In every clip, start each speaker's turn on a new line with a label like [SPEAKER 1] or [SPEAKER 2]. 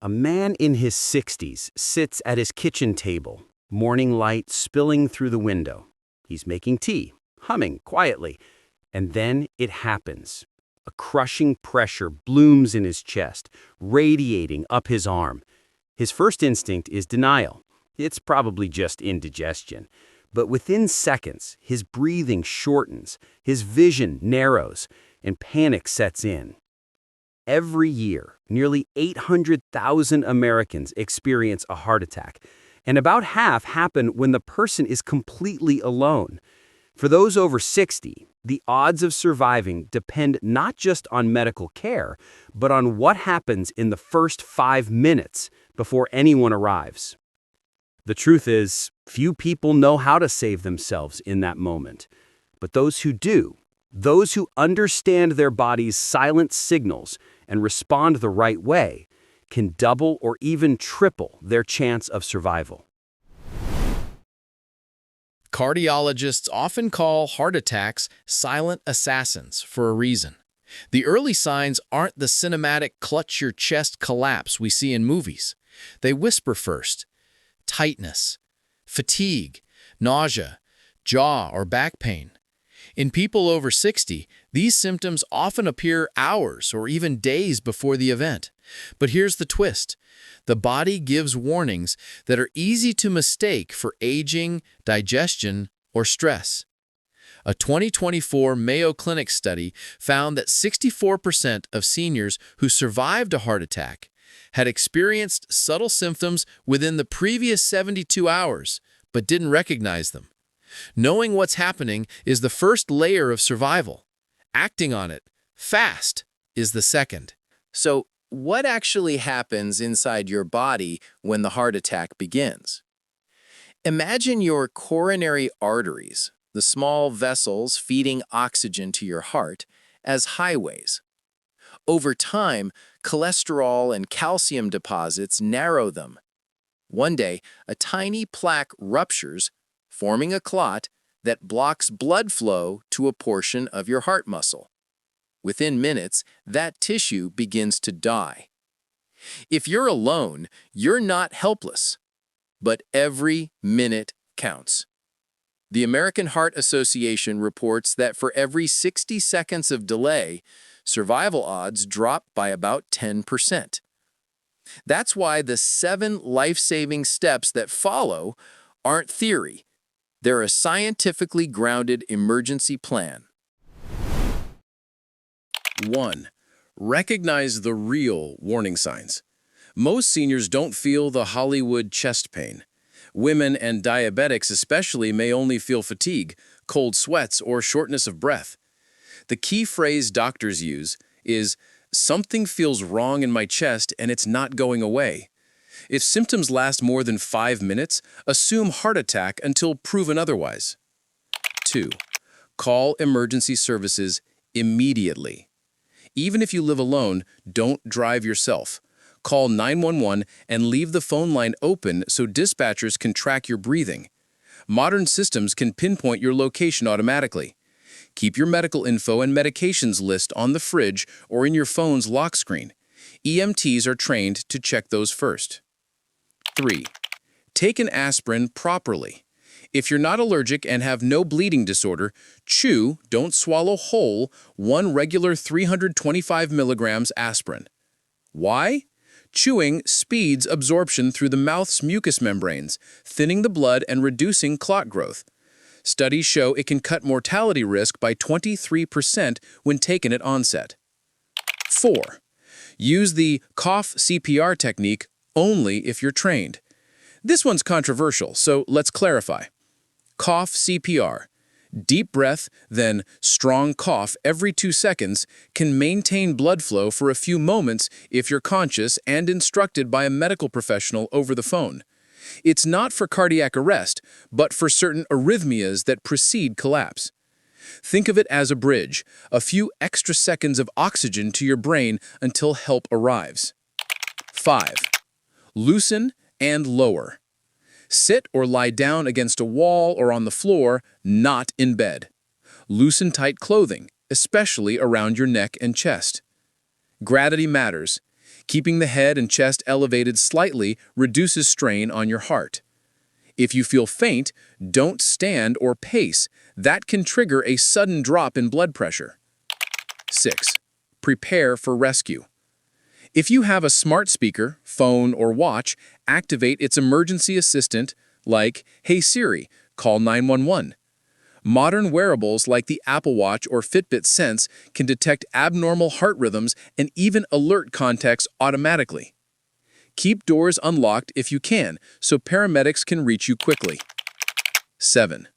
[SPEAKER 1] A man in his 60s sits at his kitchen table, morning light spilling through the window. He's making tea, humming quietly, and then it happens. A crushing pressure blooms in his chest, radiating up his arm. His first instinct is denial. It's probably just indigestion. But within seconds, his breathing shortens, his vision narrows, and panic sets in. Every year, nearly 800,000 Americans experience a heart attack, and about half happen when the person is completely alone. For those over 60, the odds of surviving depend not just on medical care, but on what happens in the first 5 minutes before anyone arrives. The truth is, few people know how to save themselves in that moment. But those who do, those who understand their body's silent signals and respond the right way, can double or even triple their chance of survival.
[SPEAKER 2] Cardiologists often call heart attacks silent assassins for a reason. The early signs aren't the cinematic clutch-your-chest collapse we see in movies. They whisper first: tightness, fatigue, nausea, jaw or back pain. In people over 60, these symptoms often appear hours or even days before the event. But here's the twist. The body gives warnings that are easy to mistake for aging, digestion, or stress. A 2024 Mayo Clinic study found that 64% of seniors who survived a heart attack had experienced subtle symptoms within the previous 72 hours, but didn't recognize them. Knowing what's happening is the first layer of survival. Acting on it, fast, is the second.
[SPEAKER 3] So, what actually happens inside your body when the heart attack begins? Imagine your coronary arteries, the small vessels feeding oxygen to your heart, as highways. Over time, cholesterol and calcium deposits narrow them. One day, a tiny plaque ruptures, forming a clot that blocks blood flow to a portion of your heart muscle. Within minutes, that tissue begins to die. If you're alone, you're not helpless, but every minute counts. The American Heart Association reports that for every 60 seconds of delay, survival odds drop by about 10%. That's why the 7 life-saving steps that follow aren't theory. They're a scientifically grounded emergency plan.
[SPEAKER 4] 1. Recognize the real warning signs. Most seniors don't feel the Hollywood chest pain. Women and diabetics especially may only feel fatigue, cold sweats, or shortness of breath. The key phrase doctors use is, "Something feels wrong in my chest and it's not going away." If symptoms last more than 5 minutes, assume heart attack until proven otherwise. 2. Call emergency services immediately. Even if you live alone, don't drive yourself. Call 911 and leave the phone line open so dispatchers can track your breathing. Modern systems can pinpoint your location automatically. Keep your medical info and medications list on the fridge or in your phone's lock screen. EMTs are trained to check those first. 3. Take an aspirin properly. If you're not allergic and have no bleeding disorder, chew, don't swallow whole, 1 regular 325 milligrams aspirin. Why? Chewing speeds absorption through the mouth's mucous membranes, thinning the blood and reducing clot growth. Studies show it can cut mortality risk by 23% when taken at onset. 4. Use the cough CPR technique only if you're trained. This one's controversial, so let's clarify. Cough CPR, deep breath, then strong cough every 2 seconds, can maintain blood flow for a few moments if you're conscious and instructed by a medical professional over the phone. It's not for cardiac arrest, but for certain arrhythmias that precede collapse. Think of it as a bridge, a few extra seconds of oxygen to your brain until help arrives. 5. Loosen and lower. Sit or lie down against a wall or on the floor, not in bed. Loosen tight clothing, especially around your neck and chest. Gravity matters. Keeping the head and chest elevated slightly reduces strain on your heart. If you feel faint, don't stand or pace. That can trigger a sudden drop in blood pressure. 6. Prepare for rescue. If you have a smart speaker, phone, or watch, activate its emergency assistant like, "Hey Siri, call 911." Modern wearables like the Apple Watch or Fitbit Sense can detect abnormal heart rhythms and even alert contacts automatically. Keep doors unlocked if you can, so paramedics can reach you quickly. 7.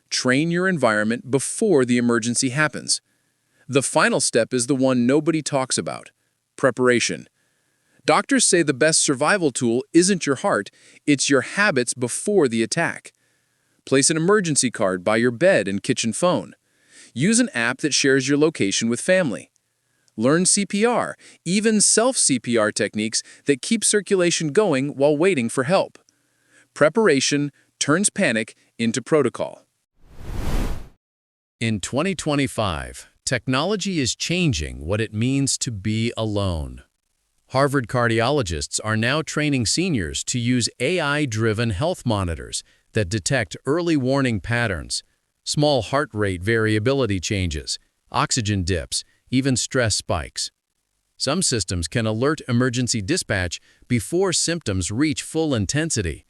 [SPEAKER 4] Train your environment before the emergency happens. The final step is the one nobody talks about: preparation. Doctors say the best survival tool isn't your heart, it's your habits before the attack. Place an emergency card by your bed and kitchen phone. Use an app that shares your location with family. Learn CPR, even self-CPR techniques that keep circulation going while waiting for help. Preparation turns panic into protocol.
[SPEAKER 2] In 2025, technology is changing what it means to be alone. Harvard cardiologists are now training seniors to use AI-driven health monitors that detect early warning patterns, small heart rate variability changes, oxygen dips, even stress spikes. Some systems can alert emergency dispatch before symptoms reach full intensity.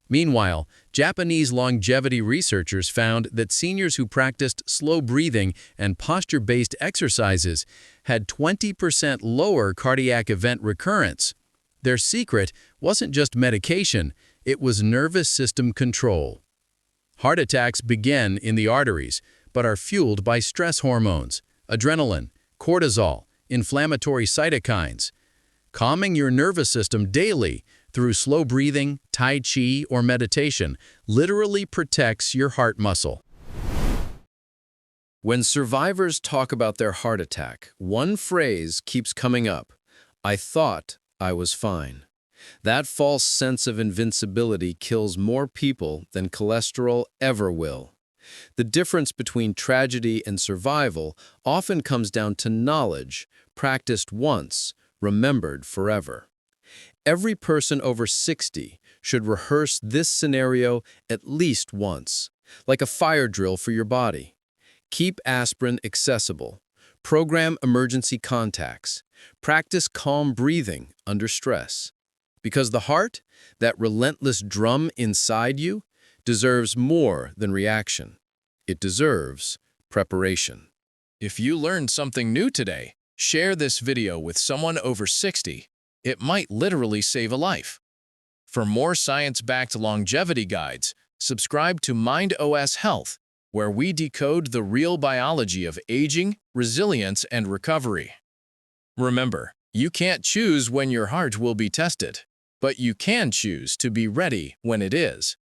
[SPEAKER 2] Meanwhile, Japanese longevity researchers found that seniors who practiced slow breathing and posture-based exercises had 20% lower cardiac event recurrence. Their secret wasn't just medication, it was nervous system control. Heart attacks begin in the arteries, but are fueled by stress hormones, adrenaline, cortisol, inflammatory cytokines. Calming your nervous system daily through slow breathing, tai chi, or meditation literally protects your heart muscle. When survivors talk about their heart attack, one phrase keeps coming up: "I thought I was fine." That false sense of invincibility kills more people than cholesterol ever will. The difference between tragedy and survival often comes down to knowledge, practiced once, remembered forever. Every person over 60 should rehearse this scenario at least once, like a fire drill for your body. Keep aspirin accessible. Program emergency contacts. Practice calm breathing under stress. Because the heart, that relentless drum inside you, deserves more than reaction. It deserves preparation. If you learned something new today, share this video with someone over 60. It might literally save a life. For more science-backed longevity guides, subscribe to MindOS Health, where we decode the real biology of aging, resilience, and recovery. Remember, you can't choose when your heart will be tested, but you can choose to be ready when it is.